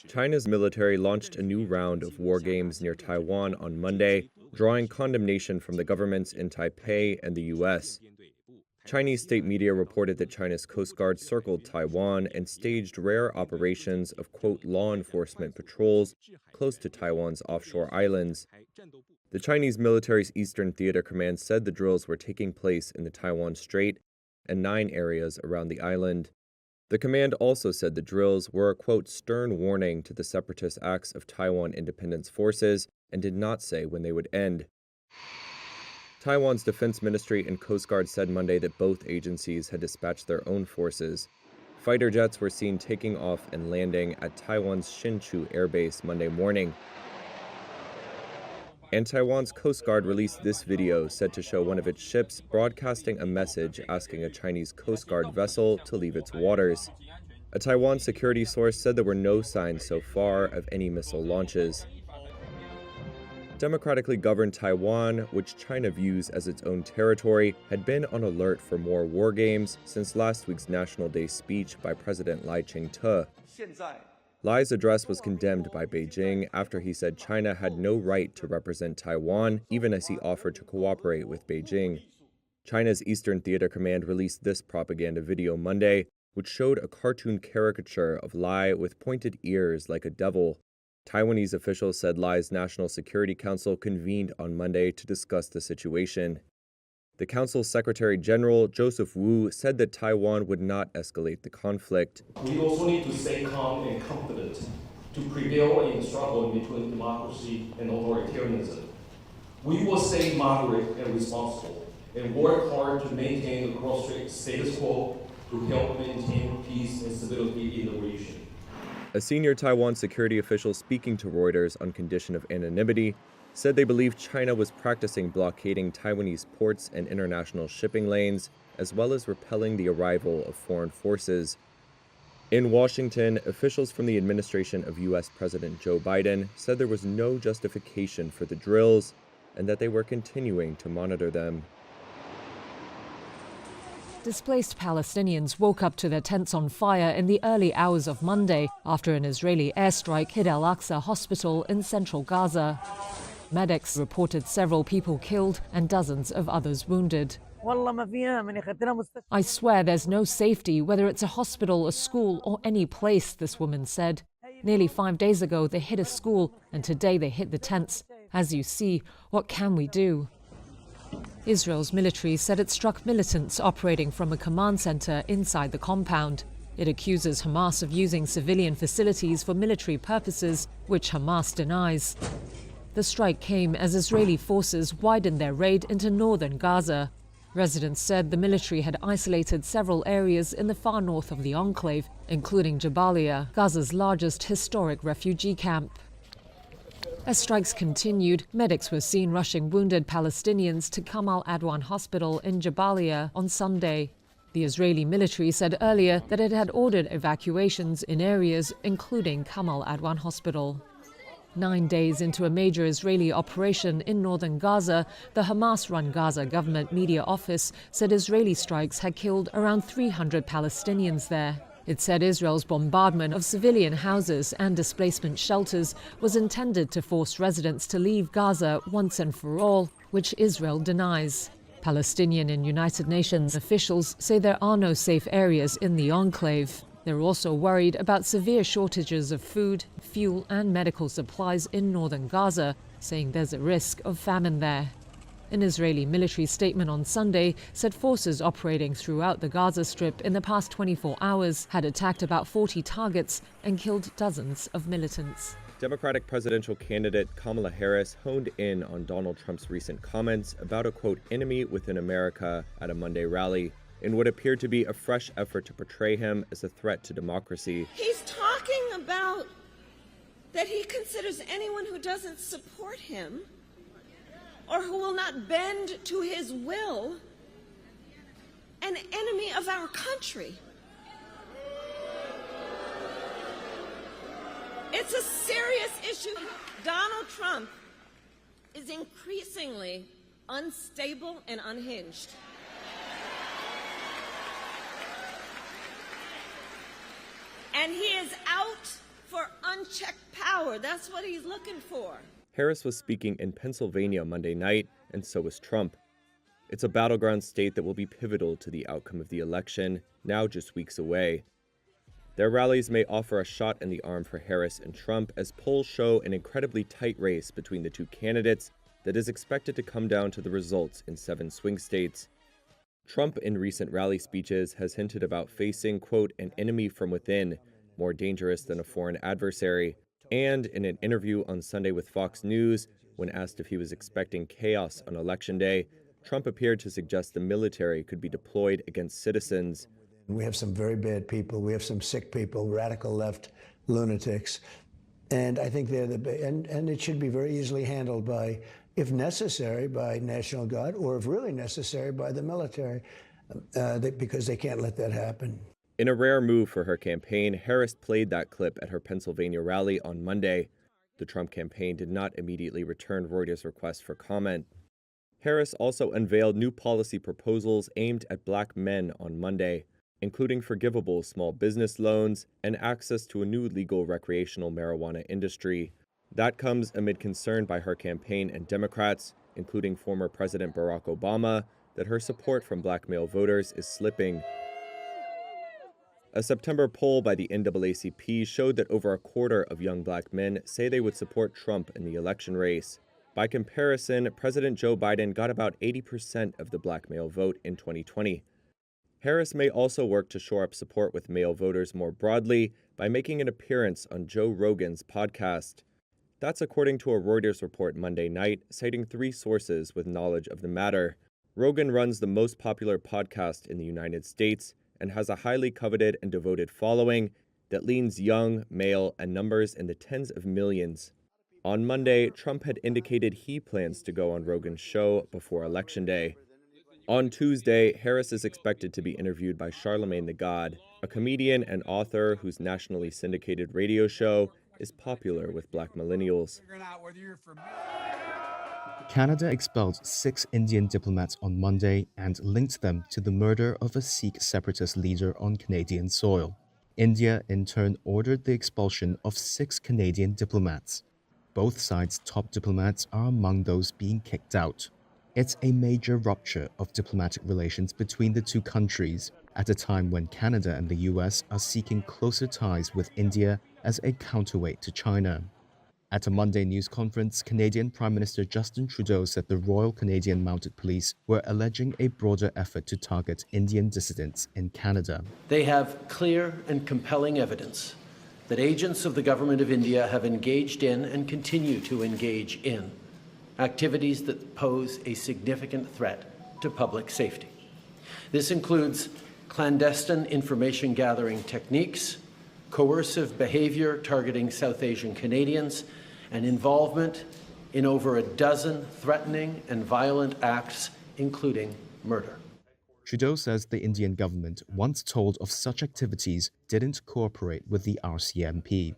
China's military launched a new round of war games near Taiwan on Monday, drawing condemnation from the governments in Taipei and the U.S. Chinese state media reported that China's Coast Guard circled Taiwan and staged rare operations of, quote, law enforcement patrols close to Taiwan's offshore islands. The Chinese military's Eastern Theater Command said the drills were taking place in the Taiwan Strait and 9 areas around the island. The command also said the drills were a, quote, stern warning to the separatist acts of Taiwan Independence Forces and did not say when they would end. Taiwan's Defense Ministry and Coast Guard said Monday that both agencies had dispatched their own forces. Fighter jets were seen taking off and landing at Taiwan's Hsinchu Air Base Monday morning. And Taiwan's Coast Guard released this video said to show one of its ships broadcasting a message asking a Chinese Coast Guard vessel to leave its waters. A Taiwan security source said there were no signs so far of any missile launches. Democratically governed Taiwan, which China views as its own territory, had been on alert for more war games since last week's National Day speech by President Lai Ching-te. Lai's address was condemned by Beijing after he said China had no right to represent Taiwan, even as he offered to cooperate with Beijing. China's Eastern Theater Command released this propaganda video Monday, which showed a cartoon caricature of Lai with pointed ears like a devil. Taiwanese officials said Lai's National Security Council convened on Monday to discuss the situation. The Council's Secretary General, Joseph Wu, said that Taiwan would not escalate the conflict. We also need to stay calm and confident to prevail in the struggle between democracy and authoritarianism. We will stay moderate and responsible and work hard to maintain the cross-strait status quo to help maintain peace and stability in the region. A senior Taiwan security official speaking to Reuters on condition of anonymity said they believe China was practicing blockading Taiwanese ports and international shipping lanes, as well as repelling the arrival of foreign forces. In Washington, officials from the administration of U.S. President Joe Biden said there was no justification for the drills and that they were continuing to monitor them. Displaced Palestinians woke up to their tents on fire in the early hours of Monday after an Israeli airstrike hit Al-Aqsa Hospital in central Gaza. Medics reported several people killed and dozens of others wounded. I swear there's no safety, whether it's a hospital, a school, or any place, this woman said. Nearly 5 days ago, they hit a school, and today they hit the tents. As you see, what can we do? Israel's military said it struck militants operating from a command center inside the compound. It accuses Hamas of using civilian facilities for military purposes, which Hamas denies. The strike came as Israeli forces widened their raid into northern Gaza. Residents said the military had isolated several areas in the far north of the enclave, including Jabalia, Gaza's largest historic refugee camp. As strikes continued, medics were seen rushing wounded Palestinians to Kamal Adwan Hospital in Jabalia on Sunday. The Israeli military said earlier that it had ordered evacuations in areas including Kamal Adwan Hospital. 9 days into a major Israeli operation in northern Gaza, the Hamas-run Gaza government media office said Israeli strikes had killed around 300 Palestinians there. It said Israel's bombardment of civilian houses and displacement shelters was intended to force residents to leave Gaza once and for all, which Israel denies. Palestinian and United Nations officials say there are no safe areas in the enclave. They're also worried about severe shortages of food, fuel, and medical supplies in northern Gaza, saying there's a risk of famine there. An Israeli military statement on Sunday said forces operating throughout the Gaza Strip in the past 24 hours had attacked about 40 targets and killed dozens of militants. Democratic presidential candidate Kamala Harris honed in on Donald Trump's recent comments about a, quote, enemy within America at a Monday rally, in what appeared to be a fresh effort to portray him as a threat to democracy. He's talking about that he considers anyone who doesn't support him or who will not bend to his will an enemy of our country. It's a serious issue. Donald Trump is increasingly unstable and unhinged. And he is out for power. That's what he's looking for. Harris was speaking in Pennsylvania Monday night, and so was Trump. It's a battleground state that will be pivotal to the outcome of the election, now just weeks away. Their rallies may offer a shot in the arm for Harris and Trump as polls show an incredibly tight race between the two candidates that is expected to come down to the results in 7 swing states. Trump, in recent rally speeches, has hinted about facing, quote, an enemy from within, more dangerous than a foreign adversary. And in an interview on Sunday with Fox News, when asked if he was expecting chaos on Election Day, Trump appeared to suggest the military could be deployed against citizens. We have some very bad people. We have some sick people, radical left lunatics. And I think they're and it should be very easily handled by, if necessary, by National Guard, or if really necessary, by the military, because they can't let that happen. In a rare move for her campaign, Harris played that clip at her Pennsylvania rally on Monday. The Trump campaign did not immediately return Reuters' request for comment. Harris also unveiled new policy proposals aimed at Black men on Monday, including forgivable small business loans and access to a new legal recreational marijuana industry. That comes amid concern by her campaign and Democrats, including former President Barack Obama, that her support from Black male voters is slipping. A September poll by the NAACP showed that over a quarter of young Black men say they would support Trump in the election race. By comparison, President Joe Biden got about 80% of the Black male vote in 2020. Harris may also work to shore up support with male voters more broadly by making an appearance on Joe Rogan's podcast. That's according to a Reuters report Monday night, citing 3 sources with knowledge of the matter. Rogan runs the most popular podcast in the United States and has a highly coveted and devoted following that leans young, male, and numbers in the tens of millions. On Monday, Trump had indicated he plans to go on Rogan's show before Election Day. On Tuesday, Harris is expected to be interviewed by Charlamagne tha God, a comedian and author whose nationally syndicated radio show is popular with Black millennials. Canada expelled 6 Indian diplomats on Monday and linked them to the murder of a Sikh separatist leader on Canadian soil. India, in turn, ordered the expulsion of 6 Canadian diplomats. Both sides' top diplomats are among those being kicked out. It's a major rupture of diplomatic relations between the two countries at a time when Canada and the US are seeking closer ties with India as a counterweight to China. At a Monday news conference, Canadian Prime Minister Justin Trudeau said the Royal Canadian Mounted Police were alleging a broader effort to target Indian dissidents in Canada. They have clear and compelling evidence that agents of the Government of India have engaged in and continue to engage in activities that pose a significant threat to public safety. This includes clandestine information gathering techniques, coercive behavior targeting South Asian Canadians, and involvement in over a dozen threatening and violent acts, including murder. Trudeau says the Indian government, once told of such activities, didn't cooperate with the RCMP.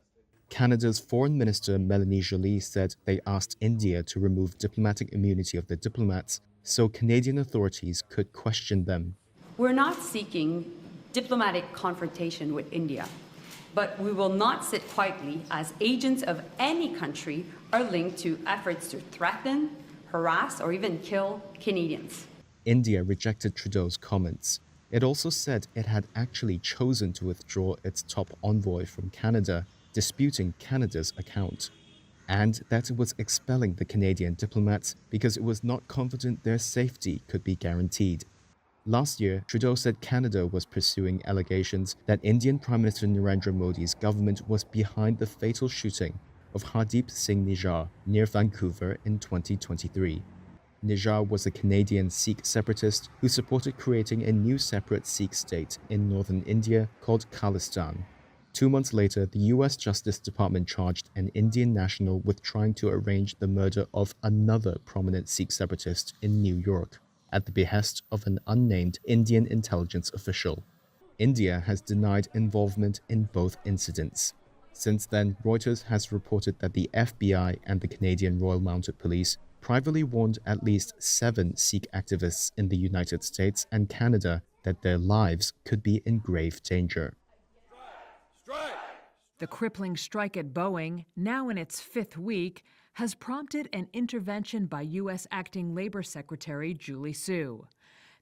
Canada's Foreign Minister Melanie Joly said they asked India to remove diplomatic immunity of the diplomats so Canadian authorities could question them. We're not seeking diplomatic confrontation with India, but we will not sit quietly as agents of any country are linked to efforts to threaten, harass, or even kill Canadians. India rejected Trudeau's comments. It also said it had actually chosen to withdraw its top envoy from Canada, disputing Canada's account, and that it was expelling the Canadian diplomats because it was not confident their safety could be guaranteed. Last year, Trudeau said Canada was pursuing allegations that Indian Prime Minister Narendra Modi's government was behind the fatal shooting of Hardeep Singh Nijjar near Vancouver in 2023. Nijjar was a Canadian Sikh separatist who supported creating a new separate Sikh state in northern India called Khalistan. 2 months later, the US Justice Department charged an Indian national with trying to arrange the murder of another prominent Sikh separatist in New York, at the behest of an unnamed Indian intelligence official. India has denied involvement in both incidents. Since then, Reuters has reported that the FBI and the Canadian Royal Mounted Police privately warned at least 7 Sikh activists in the United States and Canada that their lives could be in grave danger. The crippling strike at Boeing, now in its 5th week, has prompted an intervention by U.S. Acting Labor Secretary Julie Su.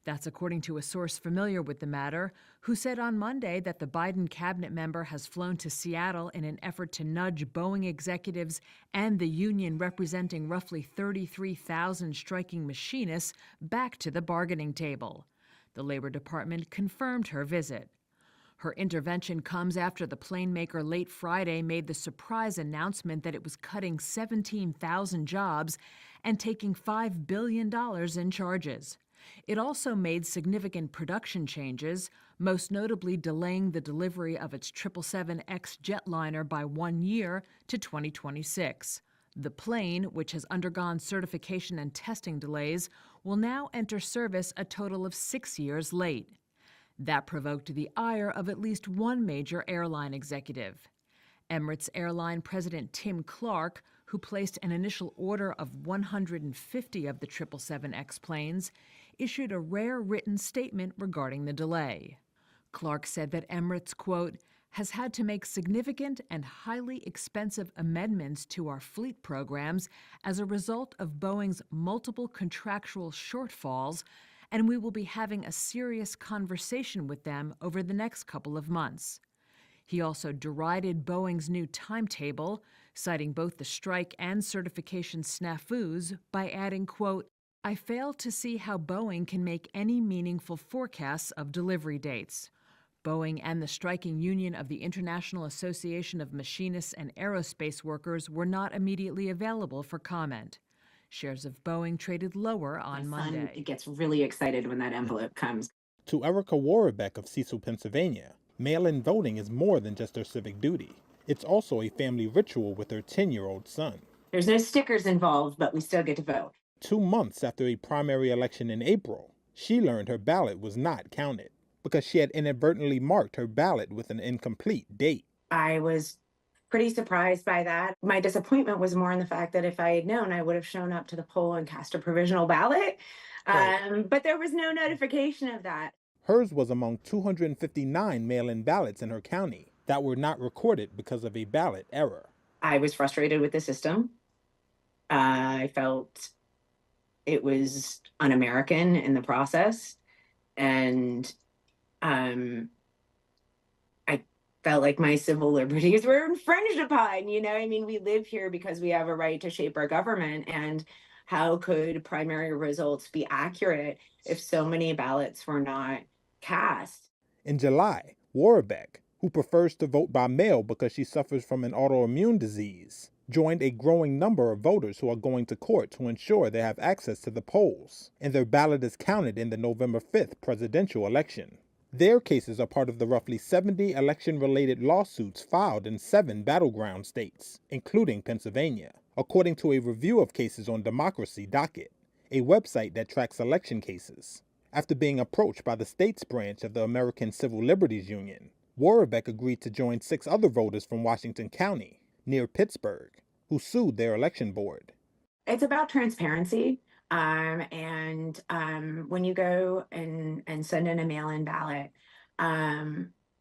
That's according to a source familiar with the matter, who said on Monday that the Biden cabinet member has flown to Seattle in an effort to nudge Boeing executives and the union representing roughly 33,000 striking machinists back to the bargaining table. The Labor Department confirmed her visit. Her intervention comes after the plane maker late Friday made the surprise announcement that it was cutting 17,000 jobs and taking $5 billion in charges. It also made significant production changes, most notably delaying the delivery of its 777X jetliner by 1 year to 2026. The plane, which has undergone certification and testing delays, will now enter service a total of 6 years late. That provoked the ire of at least one major airline executive. Emirates Airline President Tim Clark, who placed an initial order of 150 of the 777X planes, issued a rare written statement regarding the delay. Clark said that Emirates, quote, has had to make significant and highly expensive amendments to our fleet programs as a result of Boeing's multiple contractual shortfalls, and we will be having a serious conversation with them over the next couple of months. He also derided Boeing's new timetable, citing both the strike and certification snafus by adding, quote, I fail to see how Boeing can make any meaningful forecasts of delivery dates. Boeing and the striking union of the International Association of Machinists and Aerospace Workers were not immediately available for comment. Shares of Boeing traded lower on Monday. It gets really excited when that envelope comes. To Erica Warbeck of Cecil, Pennsylvania, mail-in voting is more than just her civic duty. It's also a family ritual with her 10-year-old son. There's no stickers involved, but we still get to vote. 2 months after a primary election in April, she learned her ballot was not counted because she had inadvertently marked her ballot with an incomplete date. I was pretty surprised by that. My disappointment was more in the fact that if I had known, I would have shown up to the poll and cast a provisional ballot. Right. But there was no notification of that. Hers was among 259 mail-in ballots in her county that were not recorded because of a ballot error. I was frustrated with the system. I felt it was un-American in the process. And I felt like my civil liberties were infringed upon. You know, I mean, we live here because we have a right to shape our government. And how could primary results be accurate if so many ballots were not cast? In July, Warbeck, who prefers to vote by mail because she suffers from an autoimmune disease, joined a growing number of voters who are going to court to ensure they have access to the polls and their ballot is counted in the November 5th presidential election. Their cases are part of the roughly 70 election-related lawsuits filed in 7 battleground states, including Pennsylvania, according to a review of cases on Democracy Docket, a website that tracks election cases. After being approached by the state's branch of the American Civil Liberties Union, Warbeck agreed to join 6 other voters from Washington County, near Pittsburgh, who sued their election board. It's about transparency. When you go and send in a mail-in ballot,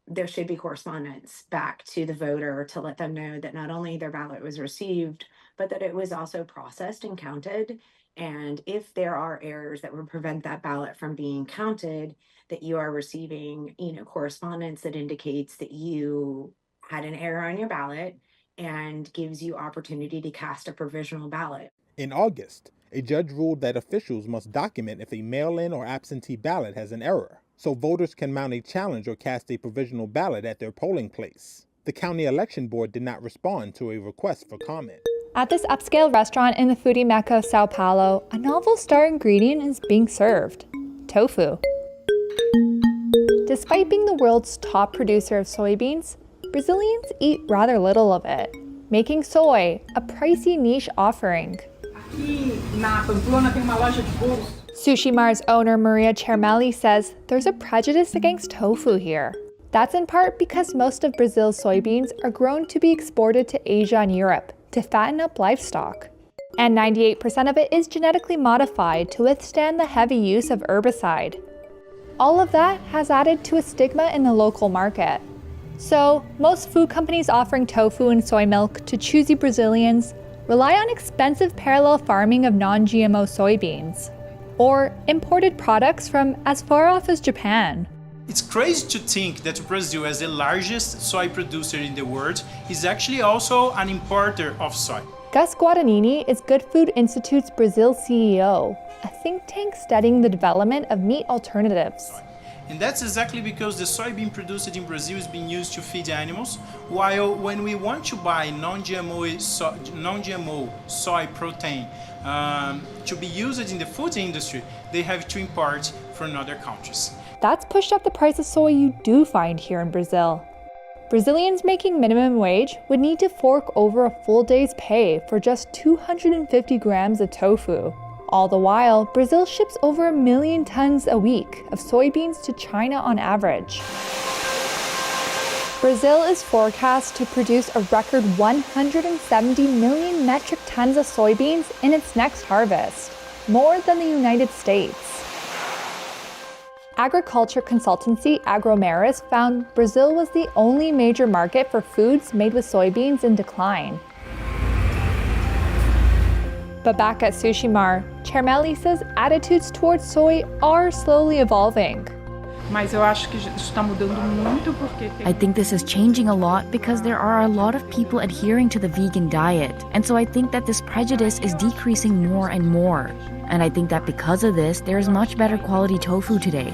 there should be correspondence back to the voter to let them know that not only their ballot was received, but that it was also processed and counted. And if there are errors that would prevent that ballot from being counted, that you are receiving, correspondence that indicates that you had an error on your ballot and gives you opportunity to cast a provisional ballot. In August, a judge ruled that officials must document if a mail-in or absentee ballot has an error, so voters can mount a challenge or cast a provisional ballot at their polling place. The county election board did not respond to a request for comment. At this upscale restaurant in the foodie mecca of Sao Paulo, a novel star ingredient is being served: tofu. Despite being the world's top producer of soybeans, Brazilians eat rather little of it, making soy a pricey niche offering. Sushi Mar's owner Maria Cermelli says there's a prejudice against tofu here. That's in part because most of Brazil's soybeans are grown to be exported to Asia and Europe to fatten up livestock. And 98% of it is genetically modified to withstand the heavy use of herbicide. All of that has added to a stigma in the local market. So, most food companies offering tofu and soy milk to choosy Brazilians rely on expensive parallel farming of non-GMO soybeans, or imported products from as far off as Japan. It's crazy to think that Brazil, as the largest soy producer in the world, is actually also an importer of soy. Gus Guadagnini is Good Food Institute's Brazil CEO, a think tank studying the development of meat alternatives. And that's exactly because the soybean produced in Brazil is being used to feed animals, while when we want to buy non-GMO soy protein to be used in the food industry, they have to import from other countries. That's pushed up the price of soy you do find here in Brazil. Brazilians making minimum wage would need to fork over a full day's pay for just 250 grams of tofu. All the while, Brazil ships over 1 million tons a week of soybeans to China on average. Brazil is forecast to produce a record 170 million metric tons of soybeans in its next harvest, more than the United States. Agriculture consultancy Agromeris found Brazil was the only major market for foods made with soybeans in decline. But back at Sushimar, Chermelli says attitudes towards soy are slowly evolving. I think this is changing a lot because there are a lot of people adhering to the vegan diet. And so I think that this prejudice is decreasing more and more. And I think that because of this, there is much better quality tofu today.